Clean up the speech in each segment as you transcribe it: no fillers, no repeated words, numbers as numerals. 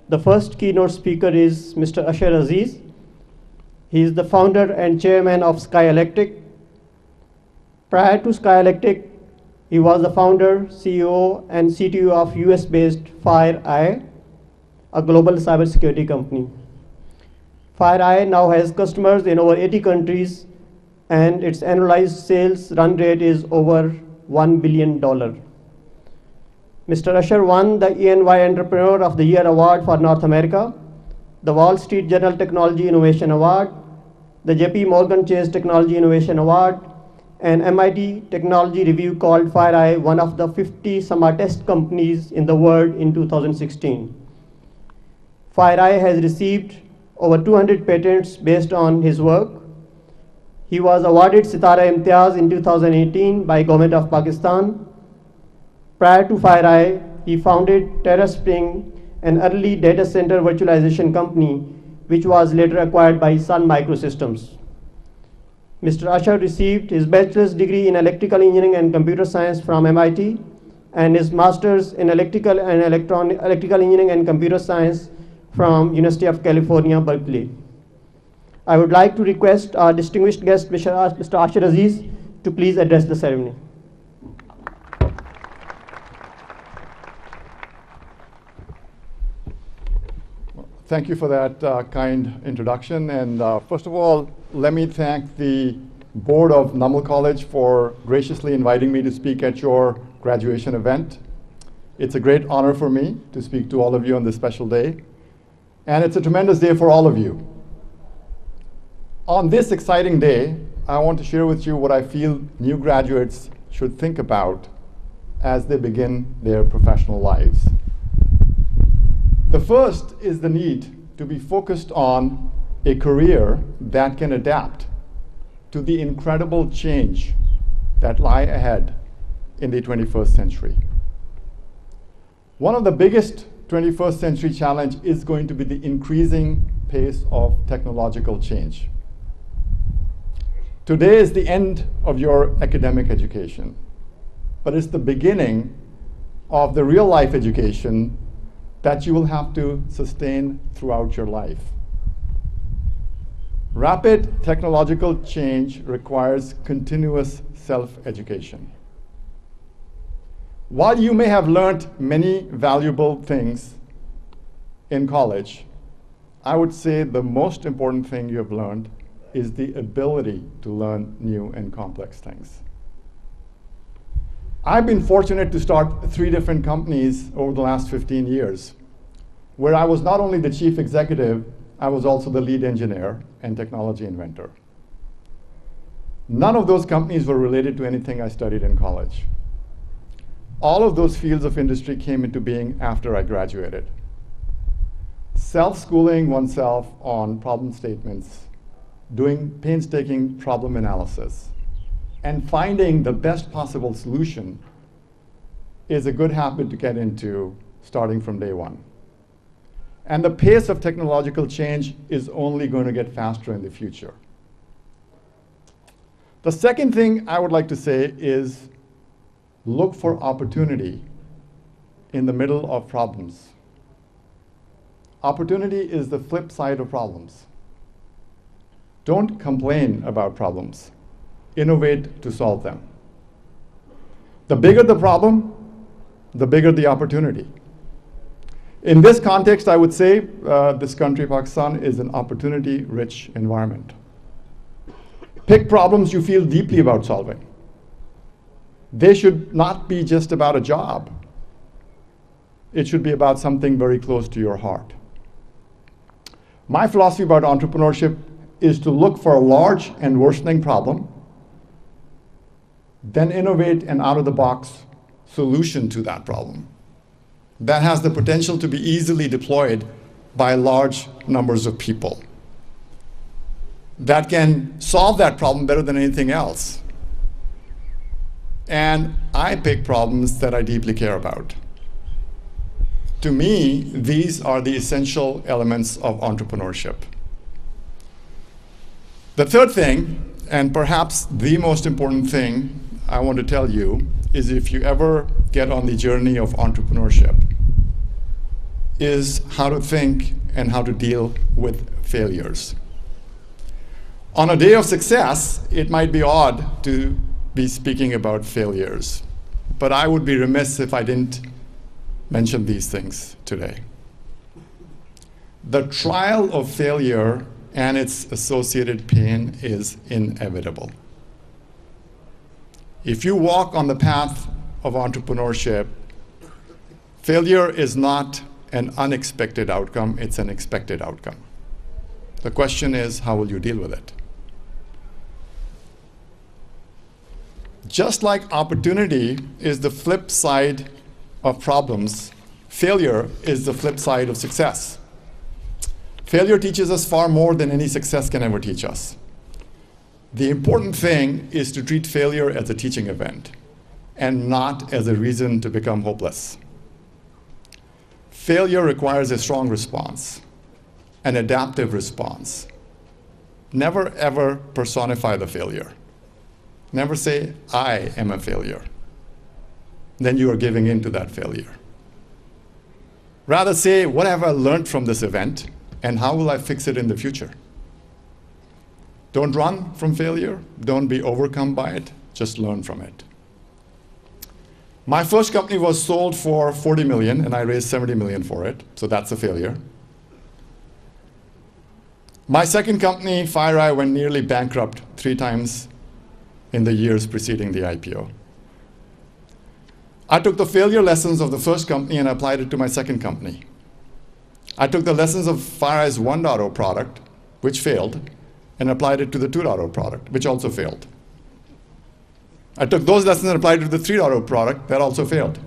The first keynote speaker is Mr. Ashar Aziz. He is the founder and chairman of SkyElectric. Prior to SkyElectric, he was the founder, CEO, and CTO of US-based FireEye, a global cybersecurity company. FireEye now has customers in over 80 countries, and its annualized sales run rate is over $1 billion. Mr. Ashar won the EY Entrepreneur of the Year Award for North America, the Wall Street Journal Technology Innovation Award, the JP Morgan Chase Technology Innovation Award, and MIT Technology Review called FireEye one of the 50 smartest companies in the world in 2016. FireEye has received over 200 patents based on his work. He was awarded Sitara Imtiaz in 2018 by Government of Pakistan. Prior to FireEye, he founded TerraSpring, an early data center virtualization company, which was later acquired by Sun Microsystems. Mr. Ashar received his bachelor's degree in electrical engineering and computer science from MIT, and his master's in electrical engineering and computer science from University of California, Berkeley. I would like to request our distinguished guest, Mr. Ashar Aziz, to please address the ceremony. Thank you for that kind introduction. And first of all, let me thank the board of Namal College for graciously inviting me to speak at your graduation event. It's a great honor for me to speak to all of you on this special day. And it's a tremendous day for all of you. On this exciting day, I want to share with you what I feel new graduates should think about as they begin their professional lives. The first is the need to be focused on a career that can adapt to the incredible change that lie ahead in the 21st century. One of the biggest 21st century challenge is going to be the increasing pace of technological change. Today is the end of your academic education, but it's the beginning of the real life education that you will have to sustain throughout your life. Rapid technological change requires continuous self-education. While you may have learned many valuable things in college, I would say the most important thing you have learned is the ability to learn new and complex things. I've been fortunate to start 3 different companies over the last 15 years, where I was not only the chief executive, I was also the lead engineer and technology inventor. None of those companies were related to anything I studied in college. All of those fields of industry came into being after I graduated. Self-schooling oneself on problem statements, doing painstaking problem analysis, and finding the best possible solution is a good habit to get into starting from day one. And the pace of technological change is only going to get faster in the future. The second thing I would like to say is look for opportunity in the middle of problems. Opportunity is the flip side of problems. Don't complain about problems. Innovate to solve them. The bigger the problem, the bigger the opportunity. In this context, I would say this country, Pakistan, is an opportunity-rich environment. Pick problems you feel deeply about solving. They should not be just about a job. It should be about something very close to your heart. My philosophy about entrepreneurship is to look for a large and worsening problem, then innovate an out-of-the-box solution to that problem that has the potential to be easily deployed by large numbers of people, that can solve that problem better than anything else. And I pick problems that I deeply care about. To me, these are the essential elements of entrepreneurship. The third thing, and perhaps the most important thing I want to tell you, is if you ever get on the journey of entrepreneurship, is how to think and how to deal with failures. On a day of success, it might be odd to be speaking about failures, but I would be remiss if I didn't mention these things today. The trial of failure and its associated pain is inevitable. If you walk on the path of entrepreneurship, failure is not an unexpected outcome, it's an expected outcome. The question is, how will you deal with it? Just like opportunity is the flip side of problems, failure is the flip side of success. Failure teaches us far more than any success can ever teach us. The important thing is to treat failure as a teaching event and not as a reason to become hopeless. Failure requires a strong response, an adaptive response. Never ever personify the failure. Never say, I am a failure. Then you are giving in to that failure. Rather say, what have I learned from this event and how will I fix it in the future? Don't run from failure. Don't be overcome by it. Just learn from it. My first company was sold for $40 million and I raised $70 million for it, so that's a failure. My second company, FireEye, went nearly bankrupt 3 times in the years preceding the IPO. I took the failure lessons of the first company and applied it to my second company. I took the lessons of FireEye's 1.0 product, which failed, and applied it to the 2.0 product, which also failed. I took those lessons and applied it to the 3.0 product, that also failed.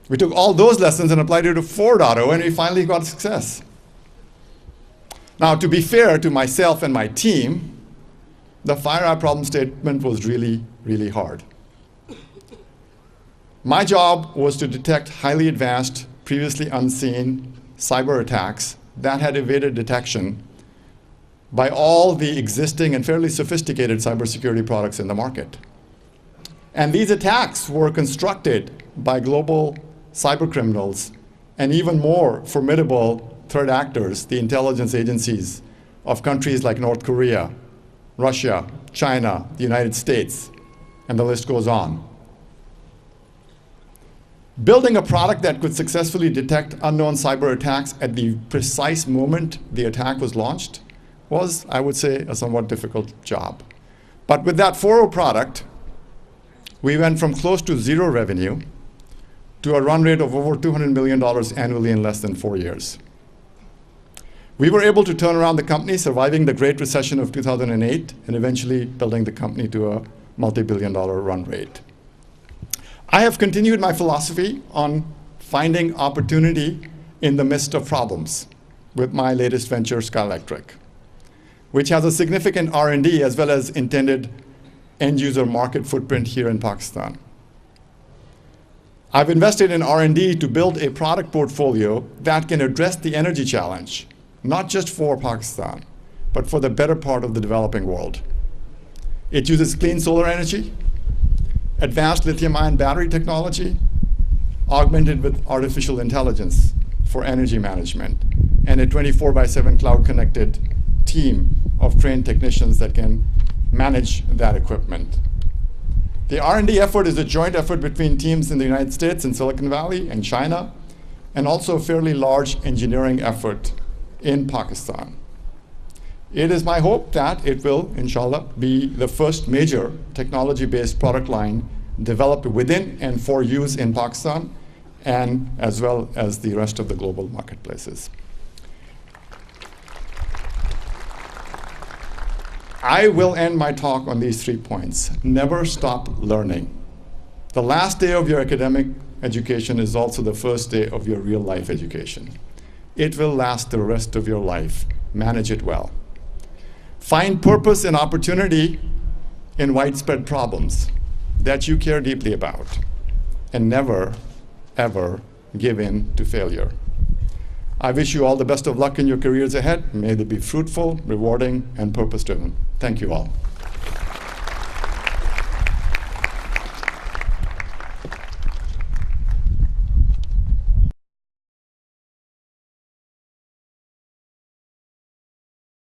We took all those lessons and applied it to 4.0, and we finally got success. Now, to be fair to myself and my team, the FireEye problem statement was really, really hard. My job was to detect highly advanced, previously unseen cyber attacks that had evaded detection by all the existing and fairly sophisticated cybersecurity products in the market. And these attacks were constructed by global cyber criminals and even more formidable third actors, the intelligence agencies of countries like North Korea, Russia, China, the United States, and the list goes on. Building a product that could successfully detect unknown cyber attacks at the precise moment the attack was launched was, I would say, a somewhat difficult job. But with that 4.0 product, we went from close to 0 revenue to a run rate of over $200 million annually in less than 4 years. We were able to turn around the company, surviving the Great Recession of 2008, and eventually building the company to a multi-billion-dollar run rate. I have continued my philosophy on finding opportunity in the midst of problems with my latest venture, SkyElectric, which has a significant R&D as well as intended end-user market footprint here in Pakistan. I've invested in R&D to build a product portfolio that can address the energy challenge, not just for Pakistan, but for the better part of the developing world. It uses clean solar energy, advanced lithium-ion battery technology, augmented with artificial intelligence for energy management, and a 24/7 cloud-connected team of trained technicians that can manage that equipment. The R&D effort is a joint effort between teams in the United States and Silicon Valley and China, and also a fairly large engineering effort in Pakistan. It is my hope that it will, inshallah, be the first major technology-based product line developed within and for use in Pakistan, and as well as the rest of the global marketplaces. I will end my talk on these 3 points. Never stop learning. The last day of your academic education is also the first day of your real life education. It will last the rest of your life. Manage it well. Find purpose and opportunity in widespread problems that you care deeply about, and never, ever give in to failure. I wish you all the best of luck in your careers ahead. May they be fruitful, rewarding, and purpose-driven. Thank you all.